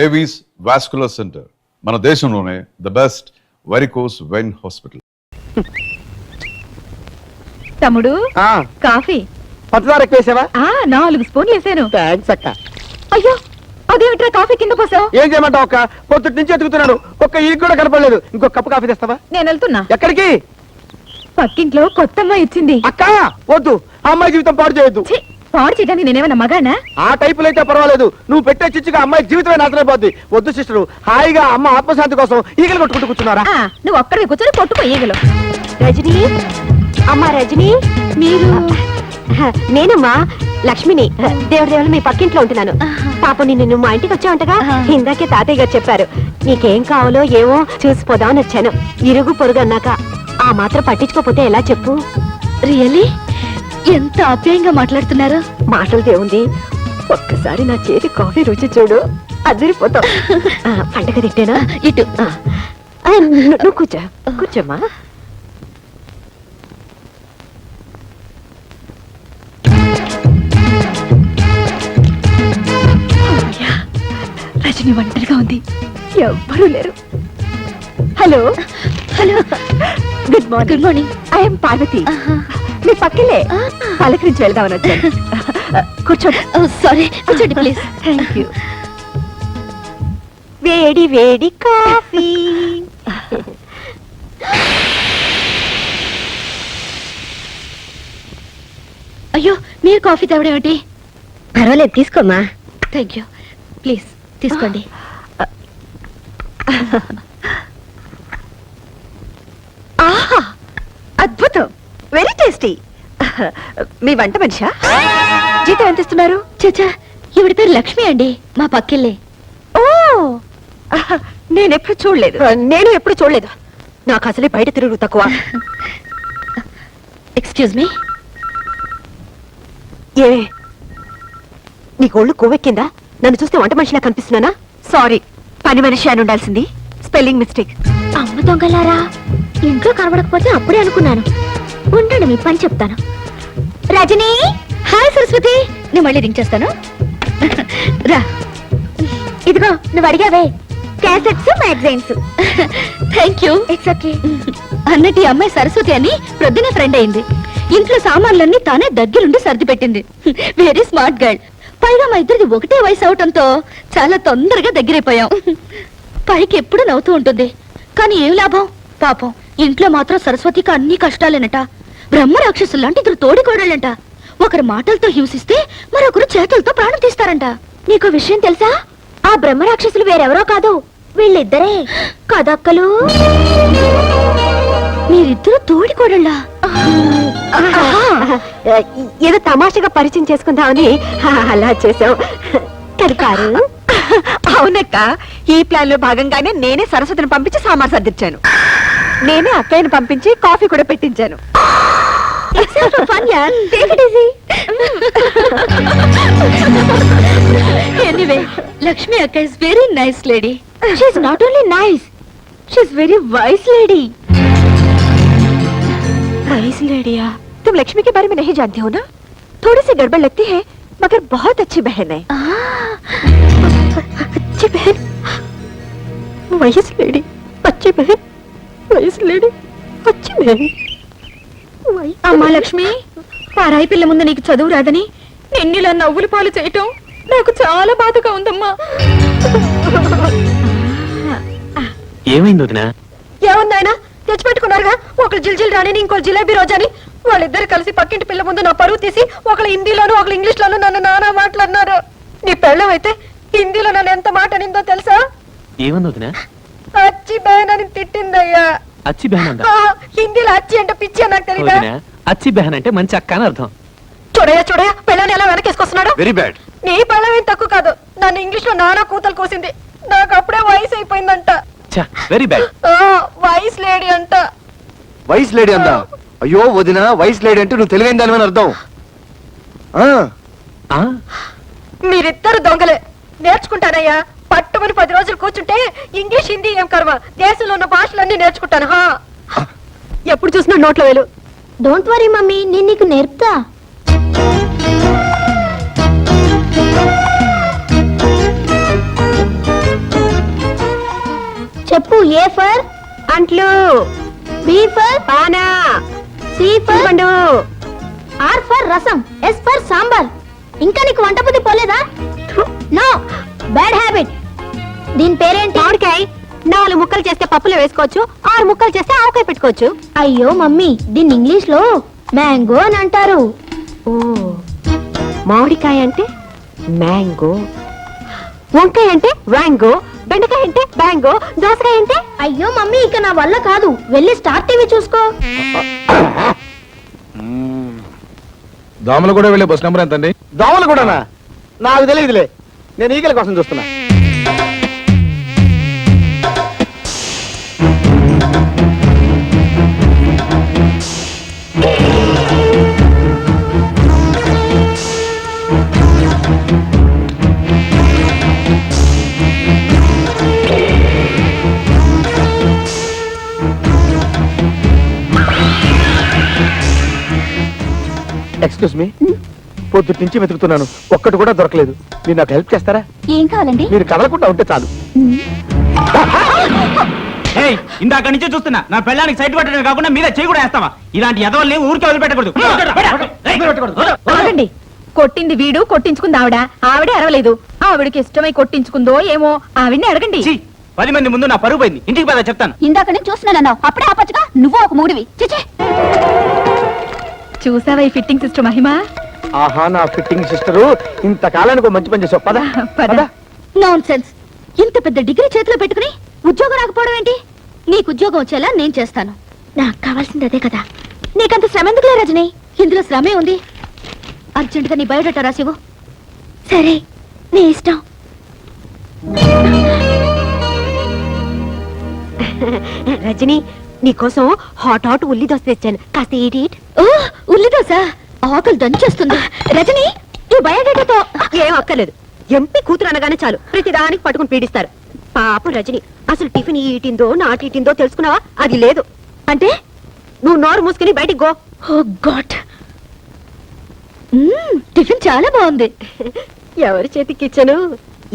Avis vascular centre మన దేశంలోనే the best varicose vein hospital. తమ్ముడు కాఫీ పచ్చదార ఎక్కువేసావా? 4 స్పూన్లు వేసాను. థ్యాంక్స్ అక్క. అయ్యో అదేమిట్రా కాఫీ కింద పోసావు? ఏం చేయమంటావు అక్క? పొద్దుటి నుంచి ఎతుకుతున్నాను, ఒక్క ఈ కూడా కనపడలేదు. ఇంకో కప్పు కాఫీ తెస్తావా? నేను వెళ్తున్నా. ఎక్కడికి? పక్కింట్లో కొత్త అమ్మాయి ఇచ్చింది. అక్క వద్దు, ఆ అమ్మాయి జీవితం పాడు చేయొద్దు. పాడు చేయడానికి నేనేమన్నా మగానా? ఆ టైపులో అయితే పర్వాలేదు, నువ్వు పెట్టే చిచ్చుగా అమ్మాయి జీవితమే నాశనైపోద్ది. వద్దు సిస్టరు, హాయిగా అమ్మ ఆత్మశాంతి కోసం ఈగలు కొట్టుకుంటూ కూర్చున్నారా? నువ్వు ఒక్కడికి కూర్చొని కొట్టుకో ఈగలు. రజనీ, అమ్మా రజనీ, మీరు? నేనమ్మా లక్ష్మిని. దేవుడు మీ పక్కింట్లో ఉంటున్నాను. పాప నిన్ను మా ఇంటికి వచ్చావంటగా, ఇందాకే తాతయ్య గారు చెప్పారు. నీకేం కావాలో ఏమో చూసిపోదామని వచ్చాను. ఇరుగు పొరుగు అన్నాక ఆ మాత్రం పట్టించుకోపోతే ఎలా చెప్పు? రియల్లీ ఎంత ఆప్యాయంగా మాట్లాడుతున్నారు. మాటలదే ఉంది, ఒక్కసారి నా చేతి కాఫీ రుచి చూడు, అదిరిపోతావు. పండగ తిట్టేనా? ఇటు నువ్వు కూర్చో, కూర్చోమ్మా. రజని ఒంటరిగా ఉంది, ఎవ్వరూ లేరు. Hello hello, good morning. Good morning. I'm Parvati, మీ పక్కలే. పలకరించి వెళ్దామని వచ్చాను. కూర్చోండి. సారీ, కూర్చోండి ప్లీజ్. Thank you. వేడి వేడి కాఫీ. అయ్యో, మీరు కాఫీ తేవడం ఏమిటి? పర్వాలేదు, తీసుకోమ్మా. Thank you. ప్లీజ్ తీసుకోండి. ఆహా, అద్భుతం, వెరీ టేస్టీ. మీ వంట మనిషా? జీతం ఎంత ఇస్తున్నారు? చచ్చా, ఈవిడ పేరు లక్ష్మి అండి, మా పక్కిల్లే. ఓ, నేనెప్పుడు చూడలేదు. నేను ఎప్పుడు చూడలేదు. నాకు అసలే బయట తిరుగు తక్కువ. Excuse me. ఏ, నీకు ఒళ్ళు కొవ్వెక్కిందా? నన్ను చూస్తే వంట మనిషిలా కనిపిస్తున్నానా? సారీ, పని మనిషి అని ఉండాల్సింది, స్పెల్లింగ్ మిస్టేక్. అమ్మ దొంగలారా, ఇంట్లో కనబడకపోతే అప్పుడే అనుకున్నాను. ఉండండి, మీ పని చెప్తాను. రజనీ. హాయ్ సరస్వతి, నేను మళ్ళీ రింగ్ చేస్తాను. రా. ఇదిగో నువ్వు అడిగావే, cassettes magazines. Thank you. It's okay. అన్నట్టు ఈ అమ్మాయి సరస్వతి అని ప్రొద్దునే ఫ్రెండ్ అయింది. ఇంట్లో సామాన్లన్నీ తానే దగ్గరుండి సర్ది పెట్టింది. Very smart girl. పైగా మా ఇద్దరిది ఒకటే వయసు అవటంతో చాలా తొందరగా దగ్గరైపోయాం. పైకి ఎప్పుడు నవ్వుతూ ఉంటుంది, కానీ ఏం లాభం? పాపం ఇంట్లో మాత్రం సరస్వతికి అన్ని కష్టాలేనట. బ్రహ్మ రాక్షసులు లాంటి ఇద్దరు తోడికోడళ్ళంట. ఒకరి మాటలతో హింసిస్తే మరొకరు చేతులతో ప్రాణం తీస్తారంట. నీకు విషయం తెలుసా? ఆ బ్రహ్మ రాక్షసులు వేరెవరో కాదు, వీళ్ళిద్దరే కదక్కలు. మీరిద్దరు తోడికోడళ్ళా? ఏదో తమాషగా పరిచయం చేసుకుందామని అలా చేసాం. కలిపారు. అవునక్క, ఈ ప్లాన్ లో భాగంగానే నేనే సరస్వతిని పంపించి సామాన్ సర్దించాను. నేనే అక్కయ్యను పంపించి కాఫీ కూడా పెట్టించాను. ఎనీవే, లక్ష్మి అక్క is very nice lady. She is not only nice, she is very wise lady. Wise लेडिया, तुम लक्ष्मी के बारे में नहीं जानती हो ना? थोड़ी सी गड़बड़ लगती है, मगर बहुत अच्छी बहन है. अच्छी बहन, वाइस लेडी, अच्छी बहन, वाइस लेडी, अच्छी बहन. అమ్మా లక్ష్మి, పారాయి పిల్ల ముందు నీకు చదువు రాదని నిన్నిలా నవ్వులు పాలు చేయటం నాకు చాలా బాధగా ఉందమ్మా. ఏమైంది వదినా? ఏముందాయన తెచ్చిపెట్టుకున్నారుగా, ఒకళ్ళు జిల్జిల్ రాణిని, ఇంకో జిలేబీ రోజాని. వాళ్ళిద్దరు కలిసి పక్కింటి పిల్ల ముందు నా పరువు తీసి ఒకళ్ళు హిందీలోను ఒకళ్ళు ఇంగ్లీష్ లోను నన్ను నానా మాట్లాడినారు. నీ పెళ్ళం అయితే హిందీలో నన్ను ఎంత మాట అనిందో తెలుసా? ఏమంది వదినా? అచ్చి బహన్ అని తిట్టిందయ్యా. అచ్చి బెహన్ అందా? హిందీలో అచ్చి అంటే పిచ్చి అని నాకు తెలీదా? అచ్చి బెహన్ అంటే మంచి అక్క అని అర్థం. చూడయా చూడయా, పెళ్ళని ఎలా వెనకేసుకొస్తున్నాడు. Very bad. నీ పెళ్ళం ఏం తక్కువ కాదు, నన్ను ఇంగ్లీష్ లో నానా కూతలు కోసింది. నాకు అప్పుడే వయసు అయిపోయిందంట. Very bad. వయసు లేడీ అంట. వయసు లేడీ అందా? అయ్యో వదిన, వయసు లేడీ అంటే నువ్వు తెలివైన దాని అర్థం. మీరిద్దరు దొంగలే. నేర్చుకుంటానయ్యా, పట్టుమని 10 రోజులు కూర్చుంటే ఇంగ్లీష్ హిందీ ఏం కర్మ, దేశంలో ఉన్న భాషలన్నీ నేర్చుకుంటాను. ఎప్పుడు చూసినా నోట్లో వేలు. డోంట్ వరీ మమ్మీ, నేను నీకు నేర్పుతా. ఏ ఫర్ అంట్లు. బి ఫర్ పానా. సి ఫర్ పండు. R for rasam, S for sambar. ఇంకా నీకు వంట బుద్ధి పోలేదా? No, bad habit. దీని పేరేంటి? మామిడికాయ. 4 ముక్కలు చేస్తే పప్పులో వేసుకోవచ్చు, 6 ముక్కలు చేస్తే ఆవకాయ పెట్టుకోవచ్చు. అయ్యో మమ్మీ, దీన్ని ఇంగ్లీష్ లో మ్యాంగో అని అంటారు. ఓ, మామిడికాయ అంటే మ్యాంగో, వంకాయ అంటే వ్యాంగో, బెండకాయ అంటే బ్యాంగో, దోసకాయ అంటే. అయ్యో మమ్మీ, ఇక నా వల్ల కాదు, వెళ్ళి స్టార్ టీవీ చూసుకో. దోమలు కూడా వెళ్ళే బస్ నెంబర్ ఎంతండి? దోమలు కూడానా? నాకు తెలియదులే, నేను ఈగల కోసం చూస్తున్నా. ఎక్స్క్యూజ్ మీ, పొద్దుటి నుంచి వెతుకుతున్నాను, ఒక్కటి కూడా దొరకలేదు. మీరు నాకు హెల్ప్ చేస్తారా? ఏం కావాలండి? మీరు కదలకుండా ఉంటే చాలు. ఇందాక నుంచి చూస్తున్నా, నా పెళ్ళానికి సైట్ పట్టడమే కాకుండా మీద చేయి కూడా వేస్తావా? ఇలాంటి ఎదవల్ని ఊరికే వదిలిపెట్టకూడదు. ఆగండి. కొట్టింది వీడు, కొట్టించుకుంది ఆవిడే అరవలేదు. ఆవిడకి ఇష్టమై కొట్టించుకుందో ఏమో, ఆవిడ్ని అడగండి. ఛీ, 10 మంది ముందు నా పరుగు పోయింది. ఇంటికి పద చెప్తాను. ఇందాక నేను చూస్తున్నానన్నావు, అప్పుడే ఆపచ్చుగా. నువ్వు ఒక మూడివి. చిచే, చూసావా ఈ ఫిట్టింగ్ సిస్టర్ మహిమ? ఆహా, నా ఫిట్టింగ్ సిస్టరు, ఇంతకాలానికి ఒక మంచి పని చేసావు. పద పద. Non sense. ఇంత పెద్ద డిగ్రీ చేతిలో పెట్టుకుని ఉద్యోగం రాకపోవడం ఏంటి? నీకు ఉద్యోగం వచ్చేలా నేను చేస్తాను. నాకు కావాల్సింది అదే కదా. నీకంత శ్రమ ఎందుకులే రజని? ఇందులో శ్రమే ఉంది. అర్జెంటుగా నీ బయోడేటా రాసివు. సరే, నీ ఇష్టం. రజని, నీకోసం హాట్ ఉల్లి దోశ తెచ్చాను, కాస్త ఈట్. ఓ, ఉల్లి దోశ ఆకలి దంచేస్తుంది. రజని, ఈ బయోడేటాతో ఏం అక్కర్లేదు. ఎంపీ కూతురు అనగానే చాలు ప్రతిదానికి పట్టుకుని పీడిస్తారు. పాపం రజని, అసలు టిఫిన్ ఈటిందో నాటిందో తెలుసుకున్నావా? అది లేదు. అంటే నువ్వు నోరు మూసుకుని బయటికి గో. ఓ గాడ్, టిఫిన్ చాలా బాగుంది. ఎవరి చేతికి ఇచ్చాను?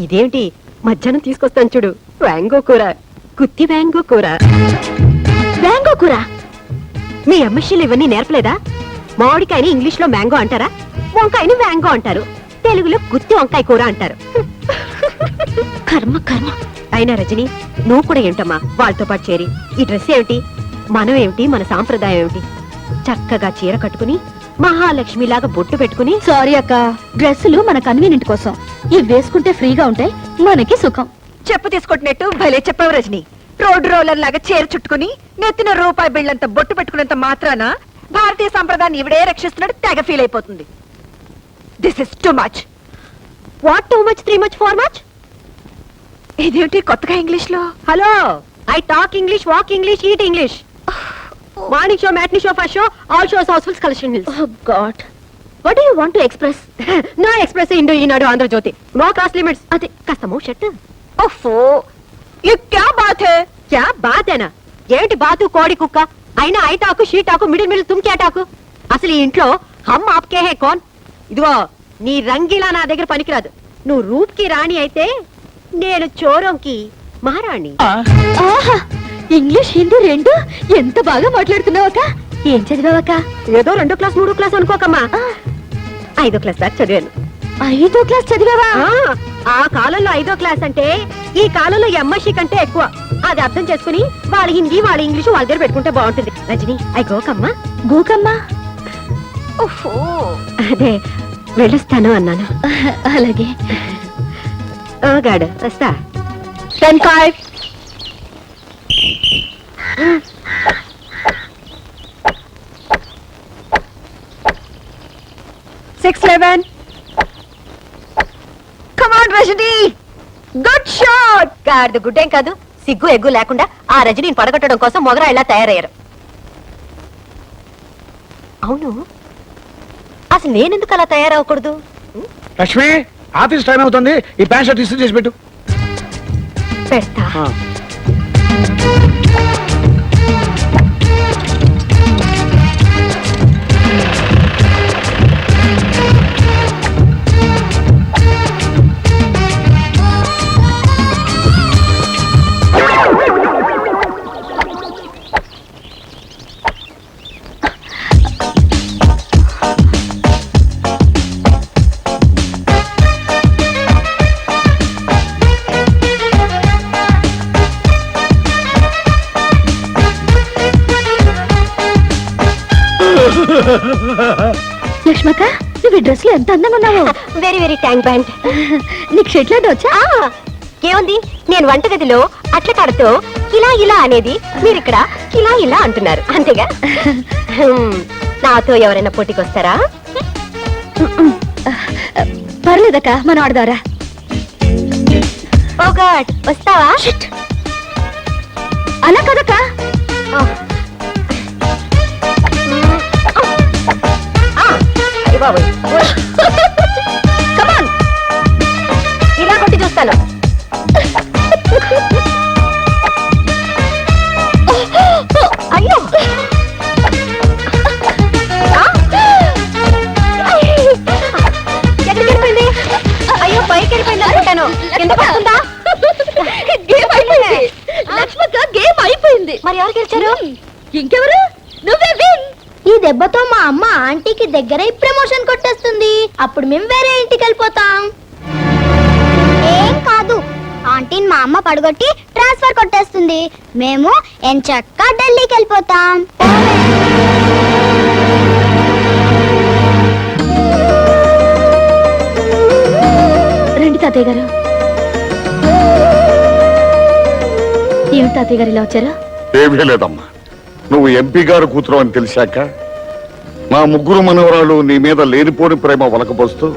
ఇదేమిటి, మధ్యాహ్నం తీసుకొస్తాను చూడు, వ్యాంగో కూర, గుత్తి వ్యాంగో కూర. మ్యాంగో కూర? మీ ఎంఎస్సీలు ఇవన్నీ నేర్పలేదా? మామిడికాయని ఇంగ్లీష్ లో మ్యాంగో అంటారా? వంకాయని వ్యాంగో అంటారు, తెలుగులో గుత్తి వంకాయ కూర అంటారు. కర్మ కర్మ. అయినా రజని, నువ్వు కూడా ఏంటమ్మా వాళ్ళతో పాటు చేరి? ఈ డ్రెస్ ఏమిటి, మనం ఏమిటి, మన సాంప్రదాయం ఏమిటి? చక్కగా చీర కట్టుకుని మహాలక్ష్మిలాగా బొట్టు పెట్టుకుని. సారీ అక్క, డ్రెస్సులు మన కన్వీనియంట్ కోసం. ఇవి వేసుకుంటే ఫ్రీగా ఉంటాయి, మనకి సుఖం. చెప్పు తీసుకొట్టినట్టు భలే చెప్పావు రజని. రోడ్డు రోలర్ లాగా చీర చుట్టుకుని నెత్తిన రూపాయి బిళ్ళంత బొట్టు పెట్టుకున్నంత మాత్రాన భారతీయ సంప్రదాయాన్ని ఇవిడే రక్షిస్తున్నాడు తెగ ఫీల్ అయిపోతుంది. This is too much. What too much, 3 much, 4 much? ఇదేంటి కొత్తగా ఇంగ్లీష్ లో? Hello, I talk English, walk English, eat English. Morning show, matinee show, first show, all shows housefulls, collection hills. Oh God, what do you want to express? No express Indo Eenadu Andhrajyothi, no class limits. అదే కాస్త మౌ shut. ఓఫో, ये क्या बात है? క్యా బాతేనా? ఏమిటి బాతు, కోడి కుక్క? అయినా I talk, she talk, middle middle తుమ్ క్యా టాకు? అసలు ఈ ఇంట్లో హమ్ ఆప్కే హే కౌన్? ఇదిగో, నీ రంగీలా నా దగ్గర పనికిరాదు. నువ్వు రూప్ కి రాణి అయితే నేను చోరంకి మహారాణి. ఆహా, ఇంగ్లీష్ హిందీ రెండు ఎంత బాగా మాట్లాడుతున్నావు అక్క. ఏం చదివావక్క? ఏదో 2వ క్లాస్ 3వ క్లాస్ అనుకోకమ్మా, 5వ క్లాస్ దాకా చదివాను. 5వ క్లాస్ చదివావా? ఆ కాలంలో 5వ క్లాస్ అంటే ఈ కాలంలో ఎంఎస్సీ కంటే ఎక్కువ. అది అర్థం చేసుకుని వాళ్ళ హిందీ వాళ్ళ ఇంగ్లీషు వాళ్ళ దగ్గర పెట్టుకుంటే బాగుంటుంది. రజని, ఐ గోకమ్మా. గోకమ్మా? ఓఫో, అదే వెళ్ళొస్తాను అన్నాను. అలాగే. ఓ గాడ్, వస్తా. 10-5. Come on, Rajani. Good shot. గాడిద గుడ్డేం కాదు, సిగ్గు ఎగ్గు లేకుండా ఆ రజనీని పడగొట్టడం కోసం మొగరా ఇలా తయారయ్యారు. అవును, అసలు నేనెందుకు అలా తయారవకూడదు? లక్ష్మి, ఆఫీస్ టైం అవుతుంది, ఈ ప్యాంట్ షర్ట్ ఇస్త్రీ చేసి పెట్టు. పెడతా. లక్ష్మక్క నువ్వు ఈ డ్రెస్ లో ఎంత అందంగా ఉన్నావు. Very very thank band. నీకు షెట్లాంటి వచ్చా? ఏముంది, నేను వంటగదిలో అట్ల కాడతో ఇలా ఇలా అనేది మీరు ఇక్కడ ఇలా ఇలా అంటున్నారు అంతేగా. నాతో ఎవరైనా పోటీకి వస్తారా? పర్లేదక్క మనం ఆడదారా. ఓ గాడ్, వస్తావా? అలా కదక్క. అయ్య బాబోయ్. Come on. ఇలా కొట్టి చూస్తాను. అయ్యో, ఎక్కడికి వెళ్ళిపోయింది? అయ్యో, పైకి వెళ్ళిపోయింది అనుకుంటాను. కింద పడుతుందా? గేమ్ అయిపోయింది లక్ష్మక్క, గేమ్ అయిపోయింది. మరి ఎవరు గెలిచారు? ఇంకెవరు? నువ్వే విన్. ఈ దెబ్బతో మా అమ్మ ఆంటీకి దగ్గర ప్రమోషన్ కొట్టేస్తుంది. అప్పుడు మేము వేరే ఇంటికి వెళ్ళిపోతాం. ఏం కాదు, ఆంటీని మా అమ్మ పడగొట్టి ట్రాన్స్ఫర్ కొట్టేస్తుంది. మేము ఎంచక్కా ఢిల్లీకి వెళ్ళిపోతాం. రండి తాతయ్య గారు. ఏమిటి తాతయ్య గారు ఇలా వచ్చారు? ఏమీ లేదమ్మా, నువ్వు ఎంపీ గారు కూతురు అని తెలిసాక నా ముగ్గురు మనవరాలు నీ మీద లేనిపోని ప్రేమ వలకపోస్తూ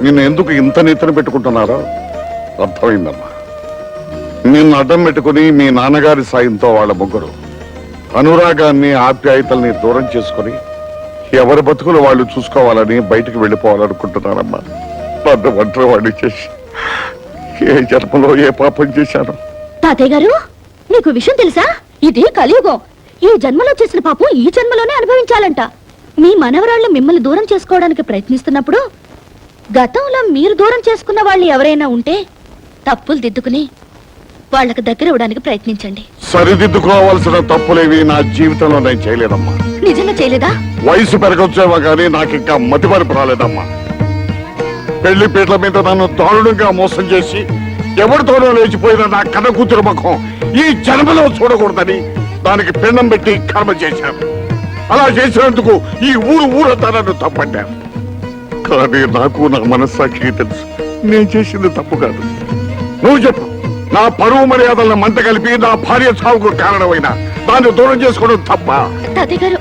నిన్ను ఎందుకు ఇంత నెత్తిన పెట్టుకుంటున్నారో అర్థమైందమ్మా. నిన్ను అడ్డం పెట్టుకుని మీ నాన్నగారి సాయంతో వాళ్ళ ముగ్గురు అనురాగాన్ని ఆప్యాయతల్ని దూరం చేసుకుని ఎవరి బతుకులు వాళ్ళు చూసుకోవాలని బయటికి వెళ్ళిపోవాలనుకుంటున్నారమ్మా. నన్ను ఒంటరి వాడిని చేసి ఏ జన్మలో ఏ పాపం చేశాను. తాతయ్య గారు మీకు విషయం తెలుసా? ఇది కలియుగం. ఈ జన్మలో చేసిన పాపం ఈ జన్మలోనే అనుభవించాలంట. మీ మనవరాళ్ళు మిమ్మల్ని దూరం చేసుకోవడానికి ప్రయత్నిస్తున్నప్పుడు గతంలో మీరు దూరం చేసుకున్న వాళ్ళు ఎవరైనా ఉంటే తప్పులు దిద్దుకుని వాళ్ళకి దగ్గర ఇవ్వడానికి ప్రయత్నించండి. సరిదిద్దుకోవాల్సిన తప్పులేవి నా జీవితంలో నేను చేయలేదమ్మా. నిజంగా చేయలేదా? వయసు పెరగొచ్చేవా కానీ నాకు ఇంకా మతిమరుపు రాలేదమ్మా. పెళ్లి పీటల మీద నన్ను దారుణంగా మోసం చేసి ఎవరితోనో లేచిపోయిన నా కన్న కూతురు ముఖం ఈ జన్మలో చూడకూడదని దానికి పిండం పెట్టి కర్మ చేశాను. అలా చేసినందుకు ఈ ఊరంతా నన్ను తప్పట్టాను. కానీ నాకు నా మనస్సాక్షికి తెలుసు నేను చేసింది తప్పు కాదు. నువ్వు చెప్పు, నా పరువు మర్యాదలను మంట కలిపి నా భార్య సాగుకు కారణమైన దాన్ని దూరం చేసుకోవడం తప్ప? తాతయ్య గారు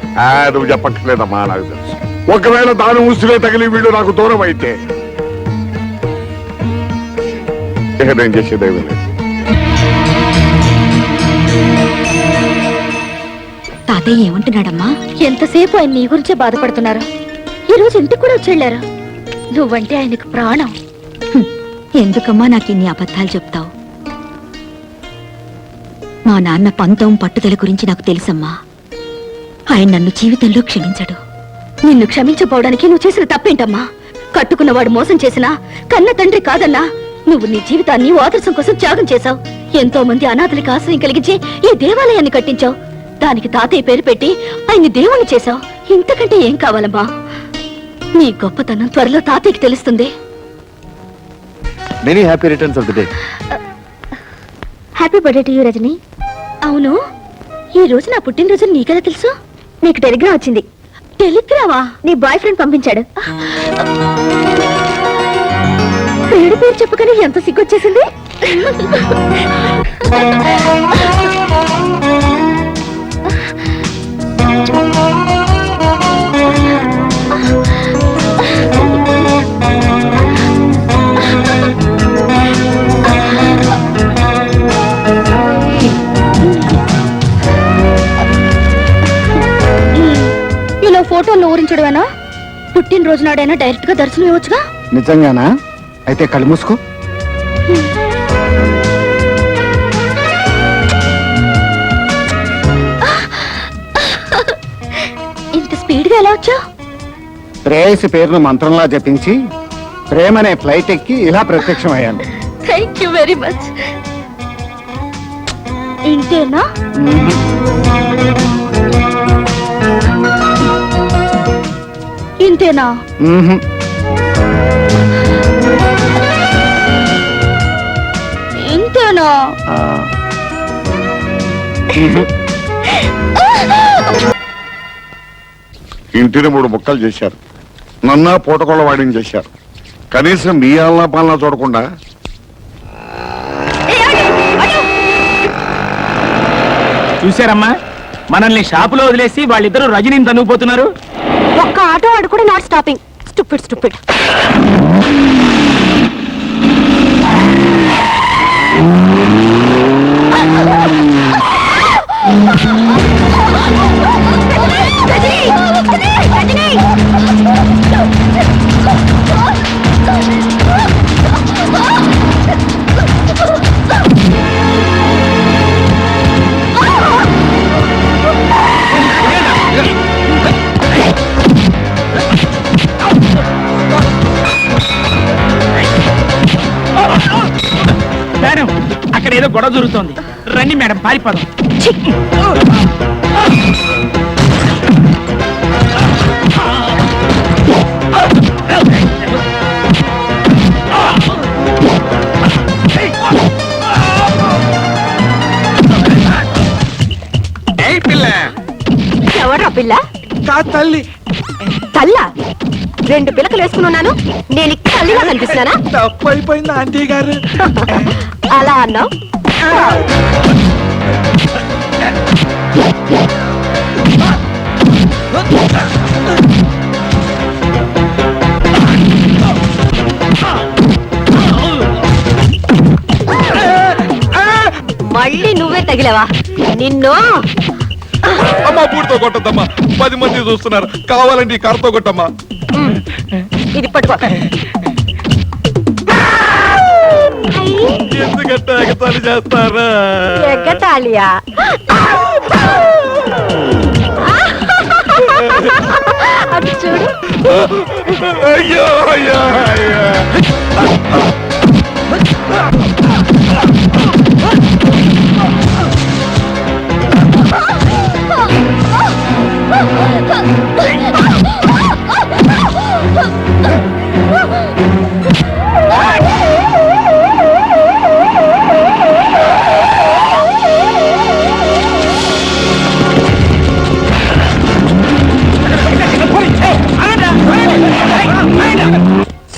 నువ్వు చెప్పట్లేదమ్మా, నాకు తెలుసు. ఒకవేళ దాని ఉసిరే తగిలి వీళ్ళు నాకు దూరం అయితే నేను చేసేదేమీ లేదు. తాతయ్య ఏమంటున్నాడమ్మా? ఎంతసేపు ఆయన నీ గురించే బాధపడుతున్నారు. ఈ రోజు ఇంటికి కూడా వచ్చేళ్ళారు. నువ్వంటే ఆయనకు ప్రాణం. ఎందుకమ్మా నాకు ఇన్ని అబద్ధాలు చెప్తావు? మా నాన్న పంతం పట్టుదల గురించి నాకు తెలుసమ్మా. ఆయన నన్ను జీవితంలో క్షమించడు. నిన్ను క్షమించపోవడానికి నువ్వు చేసిన తప్పేంటమ్మా? కట్టుకున్నవాడు మోసం చేసినా కన్న తండ్రి కాదన్నా నువ్వు నీ జీవితాన్ని ఆదర్శం కోసం త్యాగం చేశావు. ఎంతో మంది అనాథలకు ఆశ్రయం కలిగించి ఈ దేవాలయాన్ని కట్టించావు. దానికి తాతయ్య పేరు పెట్టి ఆయన్ని దేవుణ్ణి చేశావు. ఇంతకంటే ఏం కావాలమ్మా? నీ గొప్పతనం త్వరలో తాతయ్యకి తెలుస్తుంది. Many happy returns of the day. Happy birthday to you Rajani. అవును, ఈ రోజు నా పుట్టినరోజు నీకెలా తెలుసు? నీకు టెలిగ్రామ్ వచ్చింది. టెలిగ్రామా? నీ బాయ్ ఫ్రెండ్ పంపించాడు. పేరు పేరు చెప్పకనే ఎంత సిగ్గొచ్చేసింది. ఇలా ఫోటోలు ఊరించడమేనా? పుట్టినరోజు నాడైనా డైరెక్ట్ గా దర్శనం ఇవ్వచ్చుగా. నిజంగానా? అయితే కళ్ళు మూసుకో. ఇంత స్పీడ్ గా ఎలా వచ్చా? ప్రేయసి పేరును మంత్రంలా జపించి ప్రేమనే ఫ్లైట్ ఎక్కి ఇలా ప్రత్యక్షమయ్యాను. Thank you very much. ఇంతేనా? ఇంతేనా? ఇంతేనా? ఇంటిని 3 ముక్కలు చేశారు. నన్నా పూటకొల్ల వాడిని చేశారు. కనీసం మీ ఆలనా పాలనా చూడకుండా చూసారమ్మా, మనల్ని షాపులో వదిలేసి వాళ్ళిద్దరూ రజనీని తనుకుపోతున్నారు. ఒక్క ఆటో వాడు కూడా not stopping. Stupid stupid. Madam, అక్కడ ఏదో గొడవ జరుగుతోంది. రండి మేడం, పారిపోదాం. ఎవరా పిల్ల? తల్లి తల్ల? 2 పిలకలు వేసుకుని ఉన్నాను. నేను ఇక్కడ తల్లిగా కనిపిస్తున్నానా? తప్పు అయిపోయింది ఆంటీ గారు. అలా అన్నావు. మళ్ళీ నువ్వే తగిలేవా? నిన్ను అమ్మా పూడితో కొట్టద్దమ్మా, 10 మంది చూస్తున్నారు. కావాలంటే ఈ కర్రతో కొట్టమ్మా. ఇది పట్టుకో. ఎందుకంటే ఎగతాళి చేస్తారా? ఎగ్గతాళియా? అది చూడు. అయ్యో అయ్యో అయ్యో